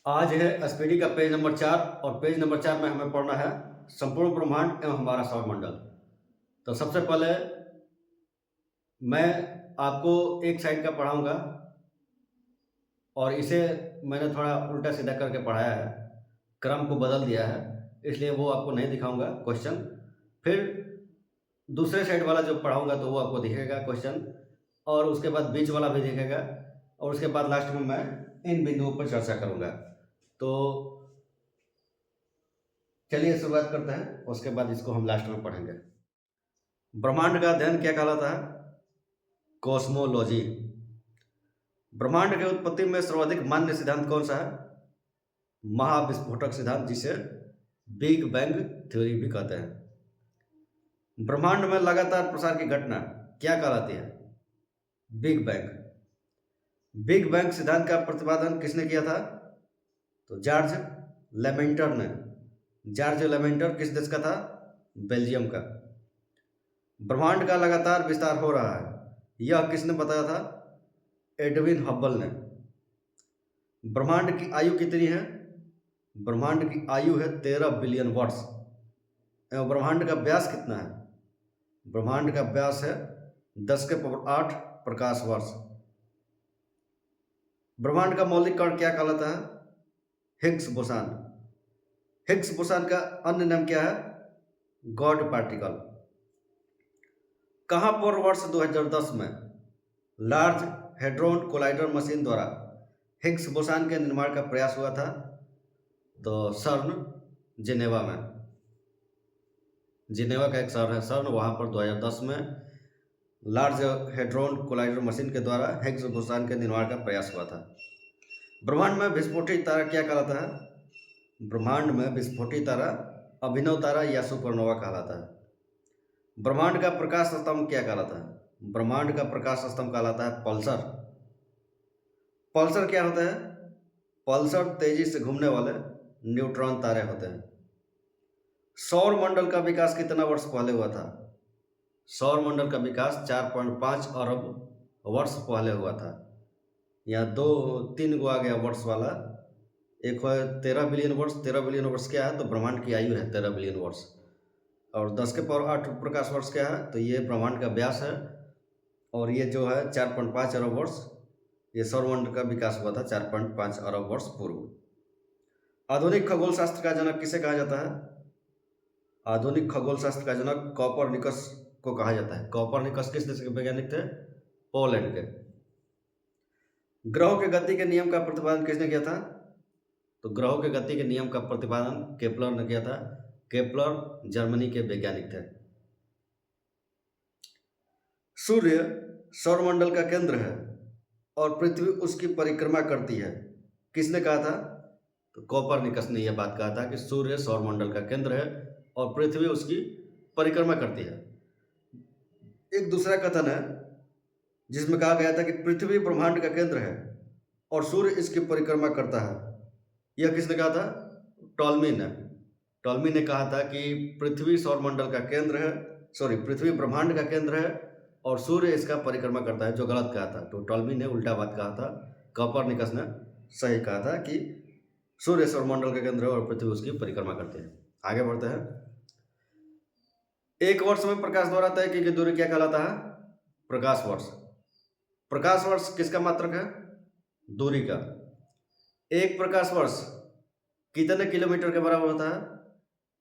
आज है एसपीडी का पेज नंबर 4 और पेज नंबर 4 में हमें पढ़ना है संपूर्ण ब्रह्मांड एवं हमारा सौरमंडल। तो सबसे पहले मैं आपको एक साइड का पढ़ाऊंगा और इसे मैंने थोड़ा उल्टा सीधा करके पढ़ाया है, क्रम को बदल दिया है, इसलिए वो आपको नहीं दिखाऊंगा क्वेश्चन। फिर दूसरे साइड वाला जो पढ़ाऊंगा तो वो आपको दिखेगा क्वेश्चन, और उसके बाद बीच वाला भी दिखेगा, और उसके बाद लास्ट में मैं इन बिंदुओं पर चर्चा करूंगा। तो चलिए शुरुआत करते हैं, उसके बाद इसको हम लास्ट में पढ़ेंगे। ब्रह्मांड का अध्ययन क्या कहलाता है? कॉस्मोलॉजी। ब्रह्मांड की उत्पत्ति में सर्वाधिक मान्य सिद्धांत कौन सा है? महाविस्फोटक सिद्धांत, जिसे बिग बैंग थ्योरी भी कहते हैं। ब्रह्मांड में लगातार प्रसार की घटना क्या कहलाती है? Big bang. बिग बैंग सिद्धांत का प्रतिपादन किसने किया था? तो जॉर्ज लेमेंटर ने। जॉर्ज लेमेंटर किस देश का था? बेल्जियम का। ब्रह्मांड का लगातार विस्तार हो रहा है, यह किसने बताया था? एडविन हब्बल ने। ब्रह्मांड की आयु कितनी है? ब्रह्मांड की आयु है 13 बिलियन वर्ष। एवं ब्रह्मांड का व्यास कितना है? ब्रह्मांड का व्यास है 10 के पावर 8 प्रकाश वर्ष। ब्रह्मांड का मौलिक कण क्या कहलाता है? Higgs boson. हिग्स बोसान का अन्य नाम क्या है? God particle. कहां पर वर्ष 2010 में लार्ज हेड्रोन कोलाइडर मशीन द्वारा हिग्स बोसान के निर्माण का प्रयास हुआ था? तो सर्न, जिनेवा में। जिनेवा का एक शहर है सर्न, वहां पर 2010 में लार्ज हेड्रोन कोलाइडर मशीन के द्वारा हिग्स बोसान के निर्माण का प्रयास हुआ था। ब्रह्मांड में विस्फोटित तारा क्या कहलाता है? ब्रह्मांड में विस्फोटित तारा अभिनव तारा या सुपरनोवा कहलाता है। ब्रह्मांड का प्रकाश स्तंभ क्या कहलाता है? ब्रह्मांड का प्रकाश स्तंभ कहलाता है पल्सर। पल्सर क्या होता है? पल्सर तेजी से घूमने वाले न्यूट्रॉन तारे होते हैं। सौर मंडल का विकास कितना वर्ष पहले हुआ था? सौर मंडल का विकास 4.5 अरब वर्ष पहले हुआ था। यहाँ दो तीन गो आ गया वर्ष वाला, एक है 13 बिलियन वर्ष। 13 बिलियन वर्ष क्या है? तो ब्रह्मांड की आयु है 13 बिलियन वर्ष। और 10 के पावर 8 प्रकाश वर्ष क्या है? तो ये ब्रह्मांड का व्यास है, और ये जो है 4.5 अरब वर्ष, ये सौरमंडल का विकास हुआ था 4.5 अरब वर्ष पूर्व। आधुनिक खगोल शास्त्र का जनक किसे कहा जाता है? आधुनिक खगोल शास्त्र का जनक कॉपरनिकस को कहा जाता है। कॉपरनिकस किस देश के वैज्ञानिक थे? पोलैंड के। ग्रहों के गति के नियम का प्रतिपादन किसने किया था? तो ग्रहों के गति के नियम का प्रतिपादन केपलर ने किया था। केपलर जर्मनी के वैज्ञानिक थे। सूर्य सौरमंडल का केंद्र है और पृथ्वी उसकी परिक्रमा करती है, किसने कहा था? तो कॉपरनिकस ने यह बात कहा था कि सूर्य सौरमंडल का केंद्र है और पृथ्वी उसकी परिक्रमा करती है। एक दूसरा कथन है जिसमें कहा गया था कि पृथ्वी ब्रह्मांड का केंद्र है और सूर्य इसकी परिक्रमा करता है, यह किसने कहा था? टॉलमी ने। टॉलमी ने कहा था कि पृथ्वी सौरमंडल का केंद्र है, सॉरी, पृथ्वी ब्रह्मांड का केंद्र है और सूर्य इसका परिक्रमा करता है, जो गलत कहा था। तो टॉलमी ने उल्टा बात कहा था, कॉपरनिकस ने सही कहा था कि सूर्य सौरमंडल का केंद्र है और पृथ्वी उसकी परिक्रमा करती है। आगे बढ़ते हैं। एक वर्ष में प्रकाश द्वारा तय की गई दूरी क्या कहलाता है? प्रकाश वर्ष। प्रकाश वर्ष किसका मात्रक है? दूरी का। एक प्रकाश वर्ष कितने किलोमीटर के बराबर होता है?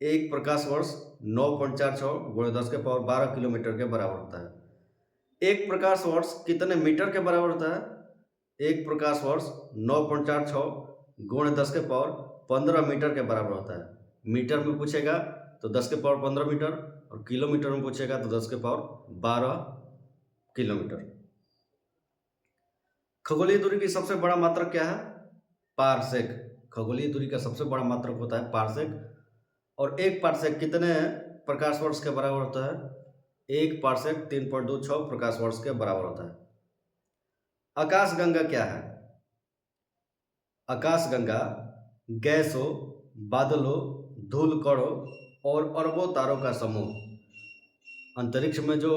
एक प्रकाश वर्ष 9.46 गुणे 10 के पावर 12 किलोमीटर के बराबर होता है। एक प्रकाश वर्ष कितने मीटर के बराबर होता है? एक प्रकाश वर्ष 9.46 गुणे 10 के पावर 15 मीटर के बराबर होता है। मीटर में पूछेगा तो 10 के पावर 15 मीटर, और किलोमीटर में पूछेगा तो 10 के पावर 12 किलोमीटर। खगोलीय दूरी की सबसे बड़ा मात्रक क्या है? पारसेक। खगोलीय दूरी का सबसे बड़ा मात्रक होता है पारसेक। और एक पारसेक कितने प्रकाश वर्ष के बराबर होता है? एक पारसेक 3.26 प्रकाश वर्ष के बराबर होता है। आकाशगंगा क्या है? आकाशगंगा गैसों, बादलों, धूल कणों और अरबों तारों का समूह। अंतरिक्ष में जो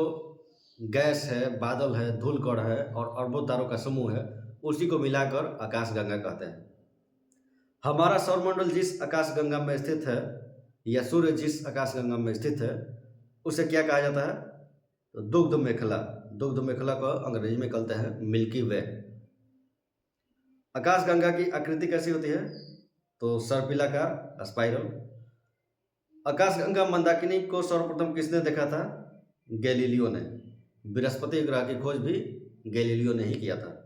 गैस है, बादल है, धूल कण है और अरबों तारों का समूह है, उसी को मिलाकर आकाशगंगा कहते हैं। हमारा सौरमंडल जिस आकाशगंगा में स्थित है या सूर्य जिस आकाशगंगा में स्थित है उसे क्या कहा जाता है? तो दुग्ध मेखला। दुग्ध मेखला को अंग्रेजी में कहते हैं मिल्की वे। आकाशगंगा की आकृति कैसी होती है? तो सर्पिलाकार, स्पाइरल। आकाशगंगा मंदाकिनी को सर्वप्रथम किसने देखा था? गैलीलियो ने। बृहस्पति ग्रह की खोज भी गैलीलियो ने ही किया था।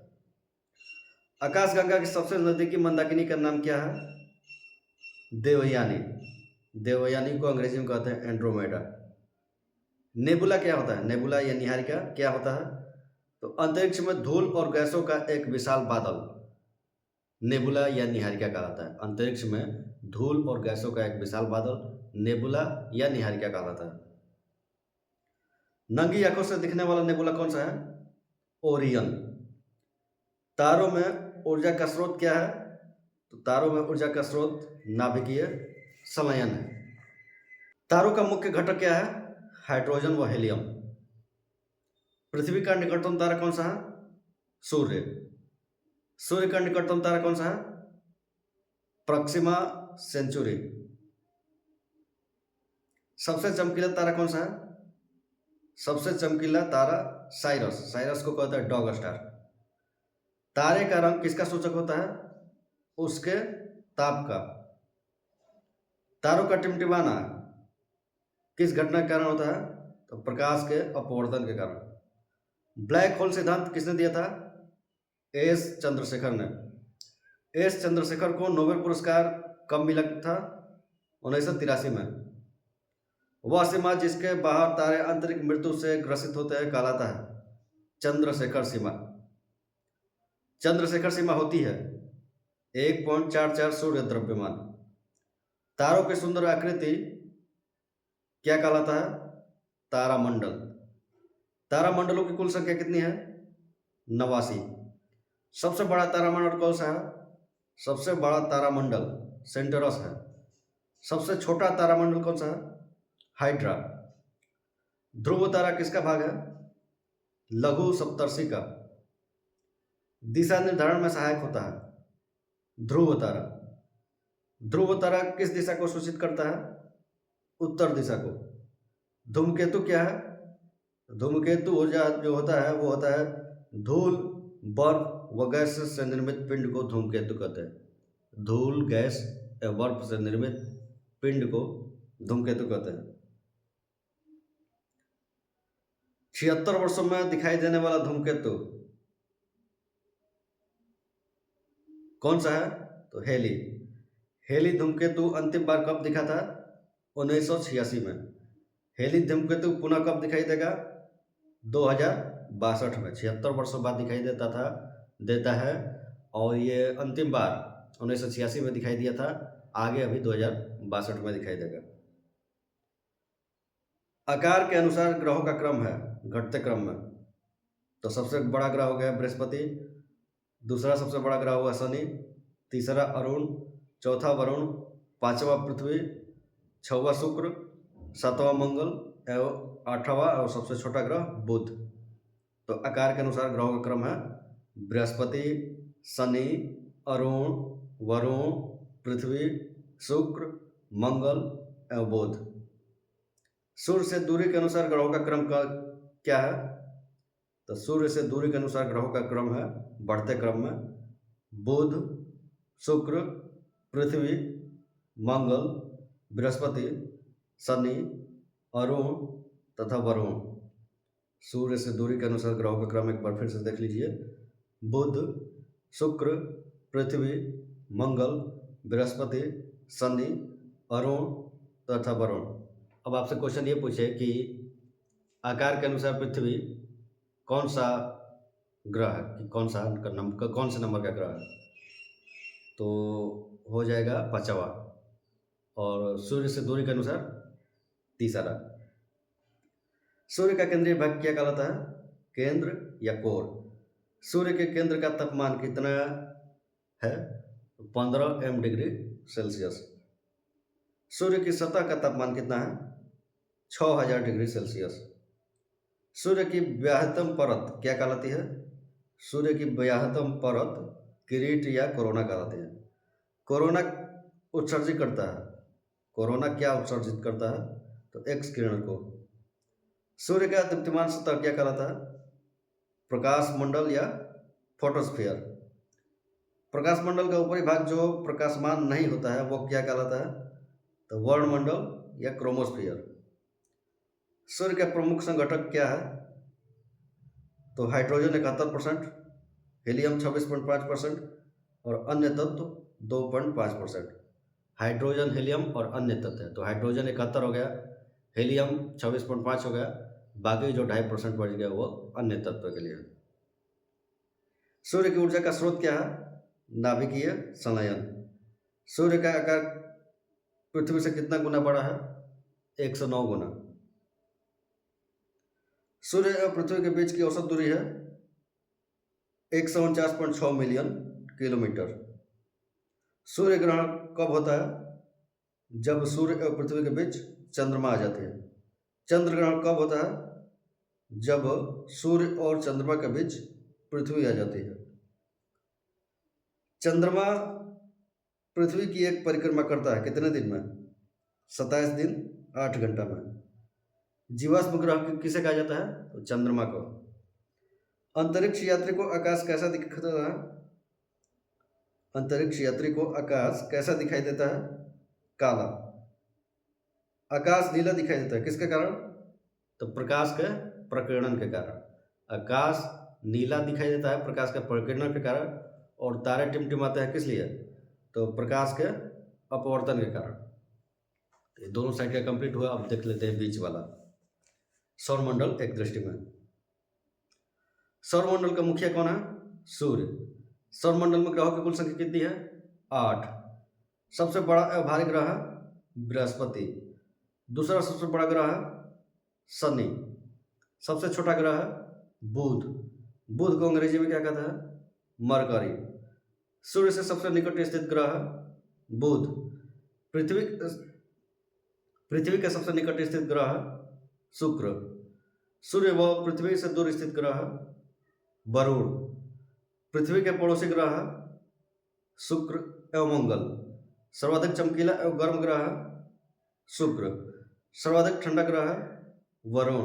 आकाशगंगा की सबसे नजदीकी मंदाकिनी का नाम क्या है? देवयानी। देवयानी को अंग्रेजी में कहते हैं एंड्रोमेडा। नेबुला क्या होता है? नेबुला या निहारिका क्या होता है? तो अंतरिक्ष में धूल और गैसों का एक विशाल बादल नेबुला या निहारिका कहलाता है। अंतरिक्ष में धूल और गैसों का एक विशाल बादल नेबुला या निहारिका कहलाता है। नंगी आंखों से दिखने वाला नेबुला कौन सा है? ओरियन। तारों में ऊर्जा का स्रोत क्या है? तो तारों में ऊर्जा का स्रोत नाभिकीय संलयन है। तारों का मुख्य घटक क्या है? हाइड्रोजन व हीलियम। पृथ्वी का निकटतम तारा कौन सा है? सूर्य। सूर्य का निकटतम तारा कौन सा है? Proxima Centauri. सबसे चमकीला तारा कौन सा है? सबसे चमकीला तारा साइरस। साइरस को कहते हैं डॉग स्टार। तारे का रंग किसका सूचक होता है? उसके ताप का। तारों का टिमटिमाना किस घटना के कारण होता है? तो प्रकाश के अपवर्तन के कारण। ब्लैक होल सिद्धांत किसने दिया था? एस चंद्रशेखर ने। एस चंद्रशेखर को नोबेल पुरस्कार कब मिला था? 1983 में। वह सीमा जिसके बाहर तारे आंतरिक मृत्यु से ग्रसित होते हैं कहलाता है चंद्रशेखर सीमा। चंद्रशेखर सीमा होती है 1.44 सूर्य द्रव्यमान। तारों की सुंदर आकृति क्या कहलाता है? तारामंडल। तारामंडलों की कुल संख्या कितनी है? 89। सबसे बड़ा तारामंडल कौन सा है? सबसे बड़ा तारामंडल सेंटरस है। सबसे छोटा तारामंडल कौन सा है? हाइड्रा। ध्रुव तारा किसका भाग है? लघु सप्तर्षि का। दिशा निर्धारण में सहायक होता है ध्रुव तारा। ध्रुव तारा किस दिशा को सूचित करता है? उत्तर दिशा को। धूमकेतु क्या है? धूमकेतु ऊर्जा जो होता है वो होता है धूल, बर्फ व गैस से निर्मित पिंड को धूमकेतु कहते हैं। धूल, गैस एवं बर्फ से निर्मित पिंड को धूमकेतु कहते हैं। 76 वर्षों में दिखाई देने वाला धूमकेतु कौन सा है? तो हेली। हेली धूमकेतु अंतिम बार कब दिखा था? 1986 में। हेली धूमकेतु पुनः कब दिखाई देगा? 2062 में। 76 वर्षों बाद दिखाई देता है और ये अंतिम बार 1986 में दिखाई दिया था। आगे अभी 2062 में दिखाई देगा। आकार के अनुसार ग्रहों का क्रम है घटते क्रम में। तो सबसे बड़ा ग्रह हो गया बृहस्पति, दूसरा सबसे बड़ा ग्रह हुआ शनि, तीसरा अरुण, चौथा वरुण, पांचवा पृथ्वी, छठवां शुक्र, सातवां मंगल एवं आठवां और सबसे छोटा ग्रह बुध। तो आकार के अनुसार ग्रहों का क्रम है बृहस्पति, शनि, अरुण, वरुण, पृथ्वी, शुक्र, मंगल एवं बुध। सूर्य से दूरी के अनुसार ग्रहों का क्रम का क्या है? तो सूर्य से दूरी के अनुसार ग्रहों का क्रम है बढ़ते क्रम में बुध, शुक्र, पृथ्वी, मंगल, बृहस्पति, शनि, अरुण तथा वरुण। सूर्य से दूरी के अनुसार ग्रहों का क्रम एक बार फिर से देख लीजिए। बुध, शुक्र, पृथ्वी, मंगल, बृहस्पति, शनि, अरुण तथा वरुण। अब आपसे क्वेश्चन ये पूछे कि आकार के अनुसार पृथ्वी कौन सा ग्रह है, कि कौन से नंबर का ग्रह है? तो हो जाएगा 5वां। और सूर्य से दूरी के अनुसार तीसरा। सूर्य का केंद्रीय भाग क्या कहलाता है? केंद्र या कोर। सूर्य के केंद्र का तापमान कितना है? 15 डिग्री सेल्सियस। सूर्य की सतह का तापमान कितना है? 6000 डिग्री सेल्सियस। सूर्य की व्याहतम परत क्या कहलाती है? सूर्य की व्याहतम परत किरीट या कोरोना कहलाती है। कोरोना उत्सर्जित करता है। कोरोना क्या उत्सर्जित करता है? तो एक्स किरण को। सूर्य का दीप्तिमान सतह क्या कहलाता है? प्रकाश मंडल या फोटोस्फीयर। प्रकाश मंडल का ऊपरी भाग जो प्रकाशमान नहीं होता है वो क्या कहलाता है? तो वर्णमंडल या क्रोमोस्फीयर। सूर्य का प्रमुख संघटक क्या है? तो हाइड्रोजन 71%, हीलियम 26.5% और अन्य तत्व 2.5%। हाइड्रोजन, हीलियम और अन्य तत्व है, तो हाइड्रोजन 71 हो गया, हीलियम 26.5 हो गया, बाकी जो 2.5% बच गया वो अन्य तत्व के लिए। सूर्य की ऊर्जा का स्रोत क्या है? नाभिकीय संलयन। सूर्य का आकार पृथ्वी से कितना गुना बड़ा है? 109 गुना। सूर्य और पृथ्वी के बीच की औसत दूरी है 149.6 मिलियन किलोमीटर। सूर्य ग्रहण कब होता है? जब सूर्य और पृथ्वी के बीच चंद्रमा आ जाती है। चंद्र ग्रहण कब होता है? जब सूर्य और चंद्रमा के बीच पृथ्वी आ जाती है। चंद्रमा पृथ्वी की एक परिक्रमा करता है कितने दिन में? 27 दिन 8 घंटा में। जीवाश्म ग्रह किसे कहा जाता है? तो चंद्रमा को। अंतरिक्ष यात्री को आकाश कैसा दिखता है? अंतरिक्ष यात्री को आकाश कैसा दिखाई देता है? काला। आकाश नीला दिखाई देता है किसके कारण? तो प्रकाश के प्रकीर्णन के कारण। आकाश नीला दिखाई देता है प्रकाश के प्रकीर्णन के कारण, और तारे टिमटिमाते हैं किस लिए? तो प्रकाश के अपवर्तन के कारण। ये दोनों साइड का कंप्लीट हुआ। अब देख लेते हैं बीच वाला सौरमंडल एक दृष्टि में। सौरमंडल का मुखिया कौन है? सूर्य। सौरमंडल में ग्रहों की कुल संख्या कितनी है? 8। सबसे बड़ा एवं भारी ग्रह है बृहस्पति। दूसरा सबसे बड़ा ग्रह है शनि। सबसे छोटा ग्रह है बुध। बुध को अंग्रेजी में क्या कहता है? मरकरी। सूर्य से सबसे निकट स्थित ग्रह है बुध। पृथ्वी के सबसे निकट स्थित ग्रह है शुक्र। सूर्य व पृथ्वी से दूर स्थित ग्रह है वरुण। पृथ्वी के पड़ोसी ग्रह है शुक्र एवं मंगल। सर्वाधिक चमकीला एवं गर्म ग्रह है शुक्र। सर्वाधिक ठंडा ग्रह है वरुण।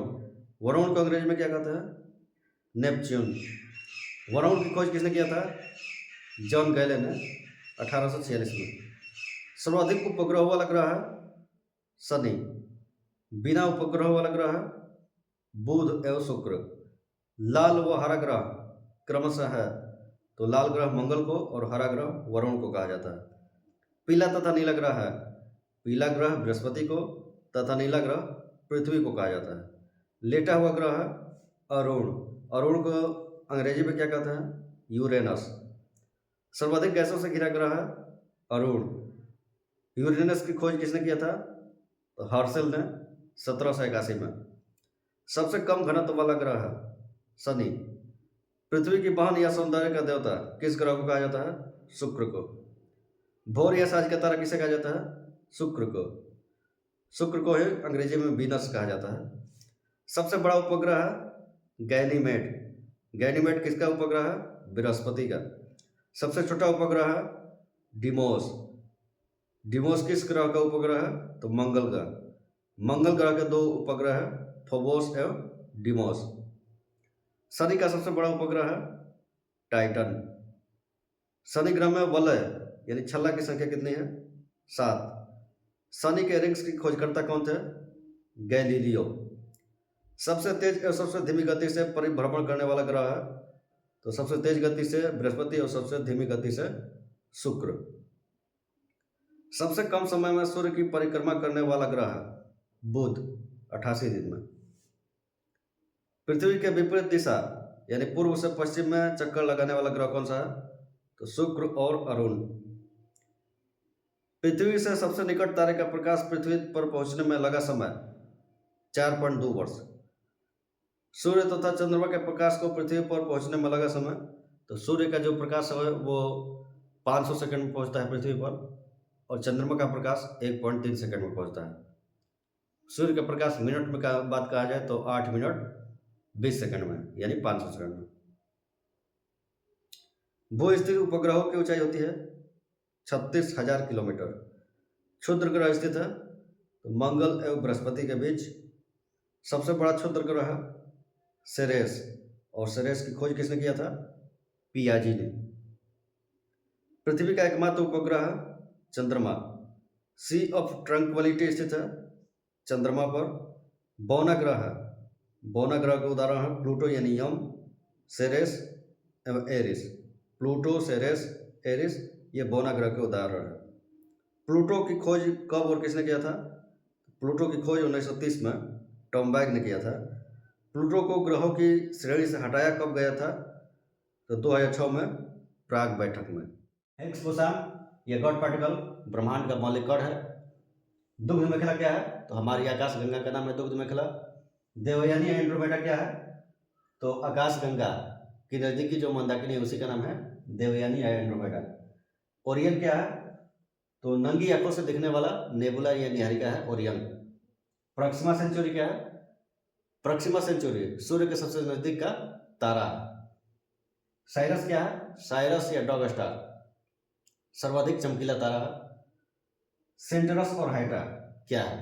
वरुण को अंग्रेजी में क्या कहते हैं? नेपच्यून। वरुण की खोज किसने किया था? जॉन गैले ने 1846 में। सर्वाधिक उपग्रह वाला ग्रह है शनि। बिना उपग्रह वाला ग्रह है बुध एवं शुक्र। लाल व हरा ग्रह क्रमशः है, तो लाल ग्रह मंगल को और हरा ग्रह वरुण को कहा जाता है। पीला तथा नीला ग्रह है। पीला ग्रह बृहस्पति को तथा नीला ग्रह पृथ्वी को कहा जाता है। लेटा हुआ ग्रह है अरुण। अरुण को अंग्रेजी में क्या कहते हैं? यूरेनस। सर्वाधिक गैसों से घिरा ग्रह है अरुण। यूरेनस की खोज किसने किया था? तो हर्शल ने 1781 में। सबसे कम घनत्व वाला ग्रह है शनि। पृथ्वी की बहन या सौंदर्य का देवता किस ग्रह को कहा जाता है? शुक्र को। भोर या साँझ का तारा किसे कहा जाता है? शुक्र को। शुक्र को ही अंग्रेजी में वीनस कहा जाता है। सबसे बड़ा उपग्रह है गैनीमेड। गैनीमेड किसका उपग्रह है? बृहस्पति का। सबसे छोटा उपग्रह है डिमोस। डिमोस किस ग्रह का उपग्रह है? तो मंगल का। मंगल ग्रह के 2 उपग्रह है फोबोस एवं डिमोस। शनि का सबसे बड़ा उपग्रह है टाइटन। शनि ग्रह में वलय यानी छल्ला की संख्या कितनी है? 7। शनि के रिंग्स की खोजकर्ता कौन थे? गैलीलियो। सबसे तेज और सबसे धीमी गति से परिभ्रमण करने वाला ग्रह है, तो सबसे तेज गति से बृहस्पति और सबसे धीमी गति से शुक्र। सबसे कम समय में सूर्य की परिक्रमा करने वाला ग्रह है बुध, 88 दिन में। पृथ्वी के विपरीत दिशा यानी पूर्व से पश्चिम में चक्कर लगाने वाला ग्रह कौन सा है? तो शुक्र और अरुण। पृथ्वी से सबसे निकट तारे का प्रकाश पृथ्वी पर पहुंचने में लगा समय 4.2 वर्ष। सूर्य तथा चंद्रमा के प्रकाश को पृथ्वी पर पहुंचने में लगा समय, तो सूर्य का जो प्रकाश है वो 500 सेकंड में पहुंचता है पृथ्वी पर, और चंद्रमा का प्रकाश 1.3 सेकंड में पहुंचता है। सूर्य का प्रकाश मिनट में का बात कहा जाए तो 8 मिनट 20 सेकंड में यानी 500 सेकंड में। भू स्थिर उपग्रहों की ऊंचाई होती है 36,000 किलोमीटर। क्षुद्र ग्रह स्थित है तो मंगल एवं बृहस्पति के बीच। सबसे बड़ा क्षुद्र ग्रह है सेरेस, और सेरेस की खोज किसने किया था? पियाजी ने। पृथ्वी का एकमात्र उपग्रह है चंद्रमा, सी ऑफ ट्रंक्विलिटी स्थित है चंद्रमा पर। बौना ग्रह है, बौना ग्रह के उदाहरण है प्लूटो यानी यम, सेरेस एवं एरिस। प्लूटो, सेरेस, एरिस ये बौना ग्रह के उदाहरण है। प्लूटो की खोज कब और किसने किया था? प्लूटो की खोज 1930 में टॉम बैग ने किया था। प्लूटो को ग्रहों की श्रेणी से हटाया कब गया था? तो 2006 में प्राग बैठक में। हिग्स बोसान यह गॉड पार्टिकल ब्रह्मांड का मौलिक कण है। दुग्ध मेखला क्या है? तो हमारी आकाश गंगा का नाम है दुग्ध मेखला। देवयानी एंड्रोमेडा क्या है? तो आकाश गंगा की नजदीकी जो मंदाकिनी है उसी का नाम है देवयानी एंड्रोमेडा। ओरियन क्या है? तो नंगी आंखों से दिखने वाला नेबुला या निहारिका है ओरियन। प्रॉक्सिमा सेंचुरी क्या है? प्रॉक्सिमा सेंचुरी सूर्य के सबसे नजदीक का तारा। साइरस क्या है? साइरस या डॉग स्टार सर्वाधिक चमकीला तारा है। सेंटरस और हाइड्रा क्या है?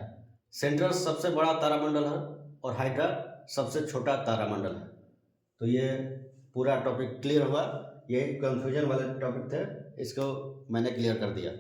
सेंटरस सबसे बड़ा तारामंडल है और हाइड्रा सबसे छोटा तारामंडल है। तो ये पूरा टॉपिक क्लियर हुआ। ये कंफ्यूजन वाले टॉपिक थे, इसको मैंने क्लियर कर दिया।